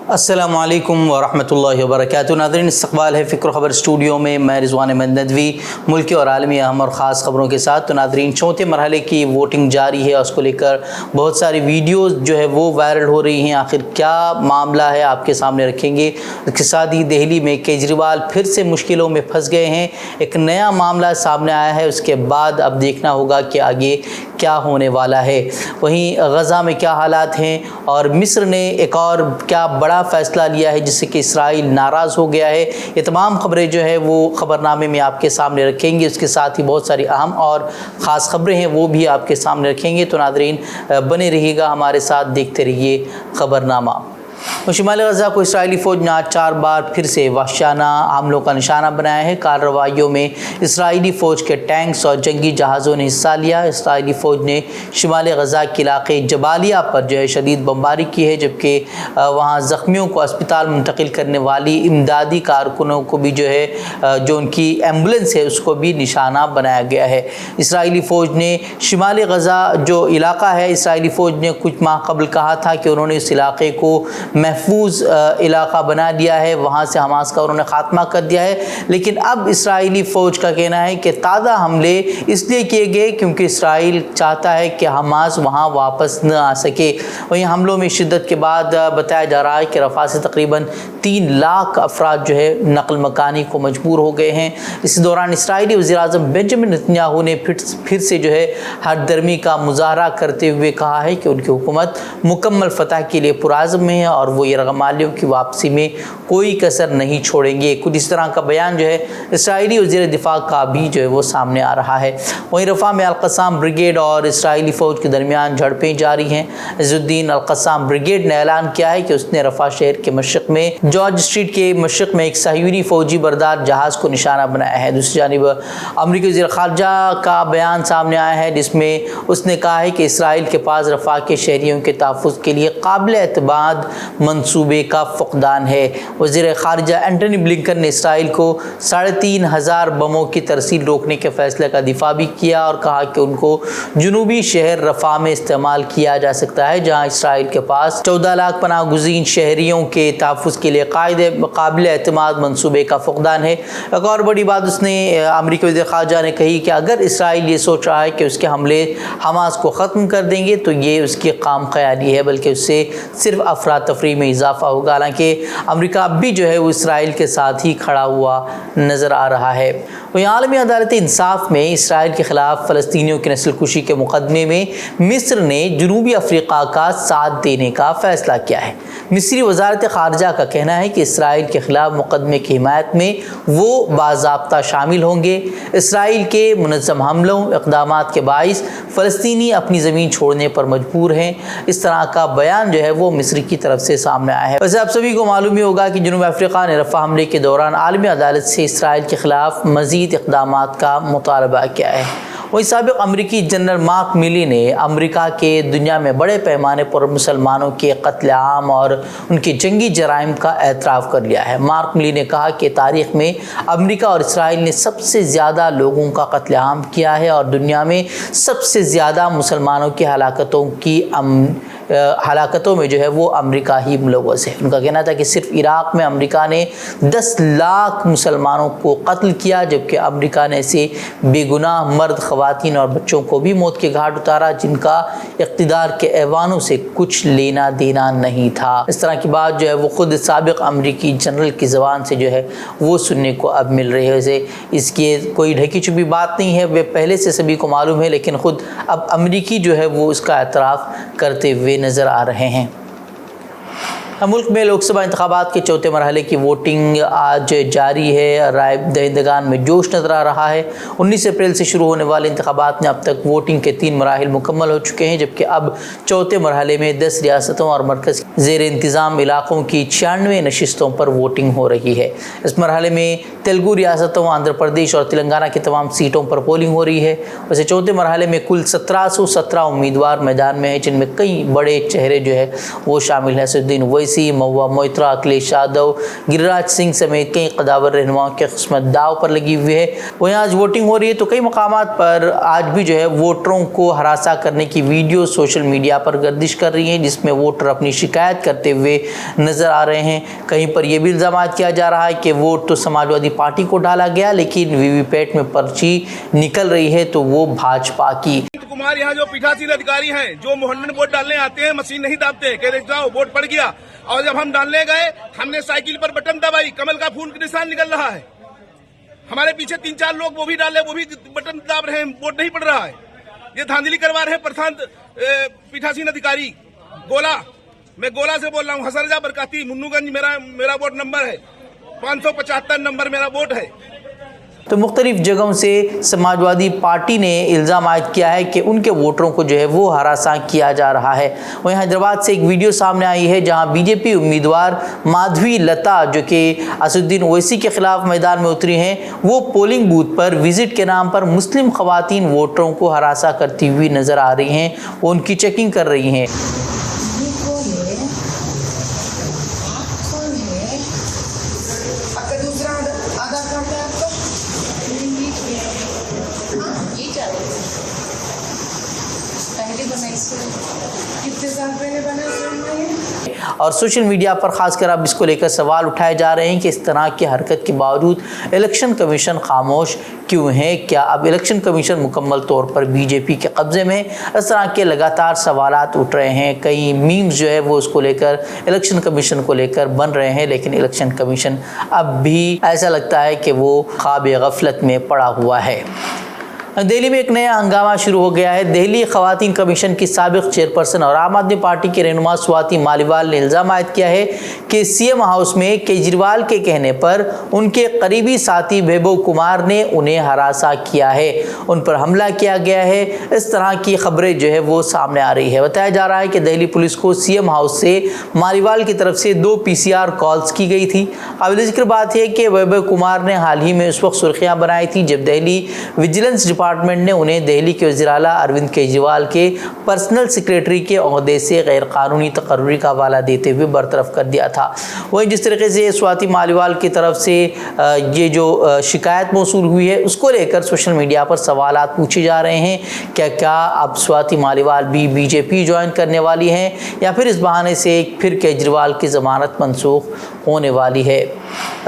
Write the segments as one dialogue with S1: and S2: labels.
S1: السلام علیکم ورحمۃ اللہ وبرکاتہ۔ ناظرین، استقبال ہے فکر و خبر اسٹوڈیو میں، میں رضوان احمد ندوی ملکی اور عالمی اہم اور خاص خبروں کے ساتھ۔ تو ناظرین، چوتھے مرحلے کی ووٹنگ جاری ہے، اس کو لے کر بہت ساری ویڈیوز جو ہے وہ وائرل ہو رہی ہیں۔ آخر کیا معاملہ ہے آپ کے سامنے رکھیں گے۔ اقتصادی دہلی میں کیجریوال پھر سے مشکلوں میں پھنس گئے ہیں، ایک نیا معاملہ سامنے آیا ہے، اس کے بعد اب دیکھنا ہوگا کہ آگے کیا ہونے والا ہے۔ وہیں غزہ میں کیا حالات ہیں، اور مصر نے ایک اور کیا بڑا فیصلہ لیا ہے جس سے کہ اسرائیل ناراض ہو گیا ہے۔ یہ تمام خبریں جو ہے وہ خبرنامے میں آپ کے سامنے رکھیں گے، اس کے ساتھ ہی بہت ساری اہم اور خاص خبریں ہیں وہ بھی آپ کے سامنے رکھیں گے۔ تو ناظرین بنے رہیے گا ہمارے ساتھ، دیکھتے رہیے خبرنامہ۔ شمال غزہ کو اسرائیلی فوج نے آج 4 بار پھر سے وحشیانہ حملوں کا نشانہ بنایا ہے۔ کارروائیوں میں اسرائیلی فوج کے ٹینکس اور جنگی جہازوں نے حصہ لیا۔ اسرائیلی فوج نے شمال غزہ کے علاقے جبالیہ پر جو ہے شدید بمباری کی ہے، جبکہ وہاں زخمیوں کو اسپتال منتقل کرنے والی امدادی کارکنوں کو بھی جو ہے جو ان کی ایمبولینس ہے اس کو بھی نشانہ بنایا گیا ہے۔ اسرائیلی فوج نے شمال غزہ جو علاقہ ہے، اسرائیلی فوج نے کچھ ماہ قبل کہا تھا کہ انہوں نے اس علاقے کو محفوظ علاقہ بنا دیا ہے، وہاں سے حماس کا انہوں نے خاتمہ کر دیا ہے، لیکن اب اسرائیلی فوج کا کہنا ہے کہ تازہ حملے اس لیے کیے گئے کیونکہ اسرائیل چاہتا ہے کہ حماس وہاں واپس نہ آ سکے۔ وہیں حملوں میں شدت کے بعد بتایا جا رہا ہے کہ رفح سے تقریباً 3 لاکھ افراد جو ہے نقل مکانی کو مجبور ہو گئے ہیں۔ اس دوران اسرائیلی وزیر اعظم بنجامن نتنیاہو نے پھر سے جو ہے ہر درمی کا مظاہرہ کرتے ہوئے کہا ہے کہ ان کی حکومت مکمل فتح کے لیے پرعزم ہے اور وہ یرغمالیوں کی واپسی میں کوئی کسر نہیں چھوڑیں گے۔ کچھ اس طرح کا بیان جو ہے اسرائیلی وزیر دفاع کا بھی جو ہے وہ سامنے آ رہا ہے۔ وہیں رفح میں القسام بریگیڈ اور اسرائیلی فوج کے درمیان جھڑپیں جاری ہیں۔ عز الدین القسام بریگیڈ نے اعلان کیا ہے کہ اس نے رفح شہر کے مشرق میں جارج اسٹریٹ کے مشرق میں ایک صہیونی فوجی بردار جہاز کو نشانہ بنایا ہے۔ دوسری جانب امریکی وزیر خارجہ کا بیان سامنے آیا ہے جس میں اس نے کہا ہے کہ اسرائیل کے پاس رفح کے شہریوں کے تحفظ کے لیے قابل اعتماد منصوبے کا فقدان ہے۔ وزیر خارجہ اینٹونی بلنکن نے اسرائیل کو 3500 بموں کی ترسیل روکنے کے فیصلے کا دفاع بھی کیا اور کہا کہ ان کو جنوبی شہر رفح میں استعمال کیا جا سکتا ہے، جہاں اسرائیل کے پاس 14 لاکھ پناہ گزین شہریوں کے تحفظ کے لیے قابل اعتماد منصوبے کا فقدان ہے۔ ایک اور بڑی بات اس نے امریکی وزیر خارجہ نے کہی کہ اگر اسرائیل یہ سوچ رہا ہے کہ اس کے حملے حماس کو ختم کر دیں گے تو یہ اس کی خام خیالی ہے، بلکہ اس سے صرف افراتفری میں اضافہ ہوگا۔ حالانکہ امریکہ اب بھی جو ہے وہ اسرائیل کے ساتھ ہی کھڑا ہوا نظر آ رہا ہے۔ وہیں عالمی عدالت انصاف میں اسرائیل کے خلاف فلسطینیوں کی نسل کشی کے مقدمے میں مصر نے جنوبی افریقہ کا ساتھ دینے کا فیصلہ کیا ہے۔ مصری وزارت خارجہ کا کہنا ہے کہ اسرائیل کے خلاف مقدمے کی حمایت میں وہ باضابطہ شامل ہوں گے۔ اسرائیل کے منظم حملوں اقدامات کے باعث فلسطینی اپنی زمین چھوڑنے پر مجبور ہیں۔ اس طرح کا بیان جو ہے وہ مصر کی طرف سے سامنے آیا ہے۔ ویسے آپ سبھی کو معلوم ہی ہوگا کہ جنوب افریقہ نے رفح حملے کے دوران عالمی عدالت سے اسرائیل کے خلاف مزید اقدامات کا مطالبہ کیا ہے۔ وہیں سابق امریکی جنرل مارک میلی نے امریکہ کے دنیا میں بڑے پیمانے پر مسلمانوں کے قتل عام اور ان کے جنگی جرائم کا اعتراف کر لیا ہے۔ مارک میلی نے کہا کہ تاریخ میں امریکہ اور اسرائیل نے سب سے زیادہ لوگوں کا قتل عام کیا ہے اور دنیا میں سب سے زیادہ مسلمانوں کی ہلاکتوں میں جو ہے وہ امریکہ ہی ملوث ہے۔ ان کا کہنا تھا کہ صرف عراق میں امریکہ نے 10 لاکھ مسلمانوں کو قتل کیا، جبکہ امریکہ نے ایسے بے گناہ مرد، خواتین اور بچوں کو بھی موت کے گھاٹ اتارا جن کا اقتدار کے ایوانوں سے کچھ لینا دینا نہیں تھا۔ اس طرح کی بات جو ہے وہ خود سابق امریکی جنرل کی زبان سے جو ہے وہ سننے کو اب مل رہی ہے۔ ویسے اس کی کوئی ڈھکی چھپی بات نہیں ہے، وہ پہلے سے سبھی کو معلوم ہے، لیکن خود اب امریکی جو ہے وہ اس کا اعتراف کرتے ہوئے نظر آ رہے ہیں۔ ملک میں لوک سبھا انتخابات کے چوتھے مرحلے کی ووٹنگ آج جاری ہے۔ رائے دہندگان میں جوش نظر آ رہا ہے۔ 19 اپریل سے شروع ہونے والے انتخابات میں اب تک ووٹنگ کے 3 مراحل مکمل ہو چکے ہیں، جبکہ اب چوتھے مرحلے میں 10 ریاستوں اور مرکز زیر انتظام علاقوں کی 96 نشستوں پر ووٹنگ ہو رہی ہے۔ اس مرحلے میں تیلگو ریاستوں، آندھرا پردیش اور تلنگانہ کی تمام سیٹوں پر پولنگ ہو رہی ہے۔ ویسے چوتھے مرحلے میں کل 1717 امیدوار میدان میں ہیں، جن میں کئی بڑے چہرے جو ہے وہ شامل ہیں۔ اسد الدین اویسی اویسی، مہوا موئترا، اکھلیش یادو، گریراج سنگھ سمیت کئی قداور رہنماؤں کی قسمت داؤ پر لگی ہوئی ہے۔ وہیں آج ووٹنگ ہو رہی ہے تو کئی مقامات پر آج بھی جو ہے ووٹروں کو ہراساں کرنے کی ویڈیو سوشل میڈیا پر گردش کر رہی ہیں، جس میں ووٹر اپنی شکایت کرتے ہوئے نظر آ رہے ہیں۔ کہیں پر یہ بھی الزامات کیا جا رہا ہے کہ ووٹ تو سماجوادی پارٹی کو ڈالا گیا، لیکن وی وی پیٹ میں پرچی نکل رہی ہے تو وہ بھاجپا کی۔
S2: کمار یہاں جو پیٹھاصیل ادھیکاری ہیں جو محلے میں ووٹ ڈالنے آتے ہیں، مشین نہیں دباتے کہ دیکھ جاؤ ووٹ پڑ گیا، اور جب ہم ڈالنے گئے ہم نے سائیکل پر بٹن دبائی، کمل کا پھول کا نشان نکل رہا ہے، ہمارے پیچھے 3-4 لوگ وہ بھی ڈالے، وہ بھی بٹن دبا رہے ہیں، ووٹ نہیں پڑ رہا ہے۔ یہ دھاندلی کروا رہے ہیں پرشانت پیٹھاصیل ادھیکاری گولا۔ میں گولا سے بول رہا ہوں، حسرجہ برکاتی، منو گنج میرا ووٹ نمبر ہے، 575 نمبر میرا ووٹ ہے۔
S1: تو مختلف جگہوں سے سماجوادی پارٹی نے الزام عائد کیا ہے کہ ان کے ووٹروں کو جو ہے وہ ہراساں کیا جا رہا ہے۔ وہیں حیدرآباد سے ایک ویڈیو سامنے آئی ہے جہاں بی جے پی امیدوار مادھوی لتا جو کہ اسد الدین اویسی کے خلاف میدان میں اتری ہیں، وہ پولنگ بوتھ پر وزٹ کے نام پر مسلم خواتین ووٹروں کو ہراساں کرتی ہوئی نظر آ رہی ہیں، وہ ان کی چیکنگ کر رہی ہیں۔ اور سوشل میڈیا پر خاص کر اب اس کو لے کر سوال اٹھائے جا رہے ہیں کہ اس طرح کی حرکت کے باوجود الیکشن کمیشن خاموش کیوں ہے؟ کیا اب الیکشن کمیشن مکمل طور پر بی جے پی کے قبضے میں؟ اس طرح کے لگاتار سوالات اٹھ رہے ہیں، کئی میمز جو ہے وہ اس کو لے کر الیکشن کمیشن کو لے کر بن رہے ہیں، لیکن الیکشن کمیشن اب بھی ایسا لگتا ہے کہ وہ خواب غفلت میں پڑا ہوا ہے۔ دہلی میں ایک نیا ہنگامہ شروع ہو گیا ہے۔ دہلی خواتین کمیشن کی سابق چیئرپرسن اور عام آدمی پارٹی کے رہنما سواتی مالیوال نے الزام عائد کیا ہے کہ سی ایم ہاؤس میں کیجریوال کے کہنے پر ان کے قریبی ساتھی ویبھو کمار نے انہیں ہراساں کیا ہے، ان پر حملہ کیا گیا ہے۔ اس طرح کی خبریں جو ہے وہ سامنے آ رہی ہے۔ بتایا جا رہا ہے کہ دہلی پولیس کو سی ایم ہاؤس سے مالیوال کی طرف سے 2 PCR کالز کی گئی تھی۔ قابل ذکر بات ہے کہ ویبھو کمار نے حال ہی میں اس وقت سرخیاں بنائی تھیں جب دہلی وجیلنس ڈپارٹمنٹ نے انہیں دہلی کے وزیر اعلیٰ اروند کیجریوال کے پرسنل سیکریٹری کے عہدے سے غیر قانونی تقرری کا حوالہ دیتے ہوئے برطرف کر دیا تھا۔ وہیں جس طریقے سے سواتی مالیوال کی طرف سے یہ جو شکایت موصول ہوئی ہے اس کو لے کر سوشل میڈیا پر سوالات پوچھے جا رہے ہیں، کیا اب سواتی مالیوال بھی بی جے پی جوائن کرنے والی ہیں یا پھر اس بہانے سے پھر کیجریوال کی ضمانت منسوخ ہونے والی ہے؟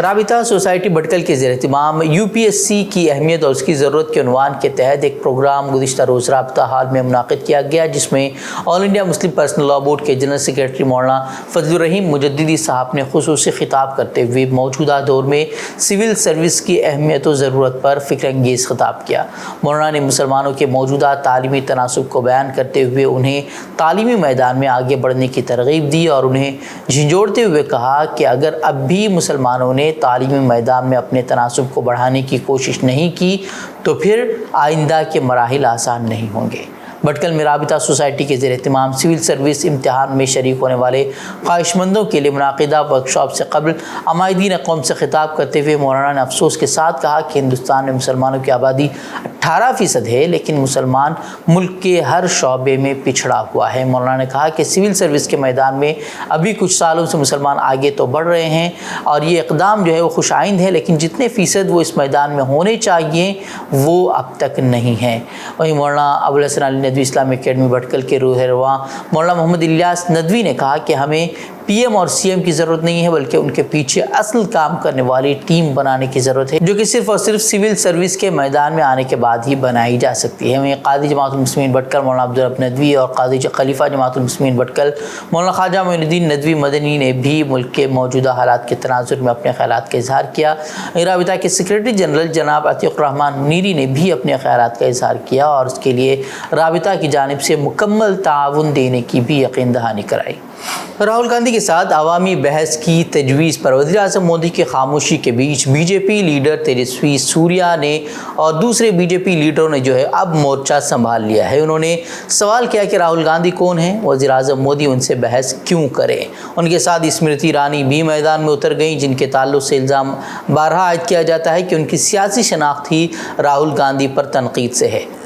S1: رابطہ سوسائٹی بھٹکل کے زیر اہتمام یو پی ایس سی کی اہمیت اور اس کی ضرورت کے عنوان کے تحت ایک پروگرام گزشتہ روز رابطہ ہال میں منعقد کیا گیا، جس میں All India Muslim Personal Law Board کے جنرل سیکریٹری مولانا فضل الرحیم مجددی صاحب نے خصوصی خطاب کرتے ہوئے موجودہ دور میں سول سروس کی اہمیت و ضرورت پر فکر انگیز خطاب کیا۔ مولانا نے مسلمانوں کے موجودہ تعلیمی تناسب کو بیان کرتے ہوئے انہیں تعلیمی میدان میں آگے بڑھنے کی ترغیب دی اور انہیں جھنجھوڑتے ہوئے کہا کہ اگر اب بھی مسلمانوں نے تعلیمی میدان میں اپنے تناسب کو بڑھانے کی کوشش نہیں کی تو پھر آئندہ کے مراحل آسان نہیں ہوں گے۔ بھٹکل میں رابطہ سوسائٹی کے زیر اہتمام سول سروس امتحان میں شریک ہونے والے خواہش مندوں کے لیے منعقدہ ورکشاپ سے قبل عمائدین قوم سے خطاب کرتے ہوئے مولانا نے افسوس کے ساتھ کہا کہ ہندوستان میں مسلمانوں کی آبادی 18% ہے، لیکن مسلمان ملک کے ہر شعبے میں پچھڑا ہوا ہے۔ مولانا نے کہا کہ سول سروس کے میدان میں ابھی کچھ سالوں سے مسلمان آگے تو بڑھ رہے ہیں اور یہ اقدام جو ہے وہ خوش آئند ہے، لیکن جتنے فیصد وہ اس میدان میں ہونے چاہیے وہ اب تک نہیں ہیں۔ وہیں مولانا ابوالحسن علی ندوی اسلامی اکیڈمی بھٹکل کے روح رواں مولانا محمد الیاس ندوی نے کہا کہ ہمیں پی ایم اور سی ایم کی ضرورت نہیں ہے، بلکہ ان کے پیچھے اصل کام کرنے والی ٹیم بنانے کی ضرورت ہے، جو کہ صرف اور صرف سول سروس کے میدان میں آنے کے بعد ہی بنائی جا سکتی ہے۔ وہیں قاضی جماعت المسلمین بھٹکل مولانا عبدالرب ندوی اور قاضی خلیفہ جماعت المسلمین بھٹکل مولانا خواجہ معین الدین ندوی مدنی نے بھی ملک کے موجودہ حالات کے تناظر میں اپنے خیالات کا اظہار کیا۔ رابطہ کے سیکریٹری جنرل جناب عتیق الرحمن منیری نے بھی اپنے خیالات کا اظہار کیا اور اس کے لیے رابطہ کی جانب سے مکمل تعاون دینے کی بھی یقین دہانی کرائی۔ راہل گاندھی کے ساتھ عوامی بحث کی تجویز پر وزیر اعظم مودی کی خاموشی کے بیچ B J P leader Tejasvi Surya نے اور دوسرے بی جے پی لیڈروں نے جو ہے اب مورچہ سنبھال لیا ہے۔ انہوں نے سوال کیا کہ راہل گاندھی کون ہیں، وزیر اعظم مودی ان سے بحث کیوں کریں۔ ان کے ساتھ اسمرتی ایرانی بھی میدان میں اتر گئیں، جن کے تعلق سے الزام بارہا عائد کیا جاتا ہے کہ ان کی سیاسی شناخت ہی راہل گاندھی پر تنقید سے ہے۔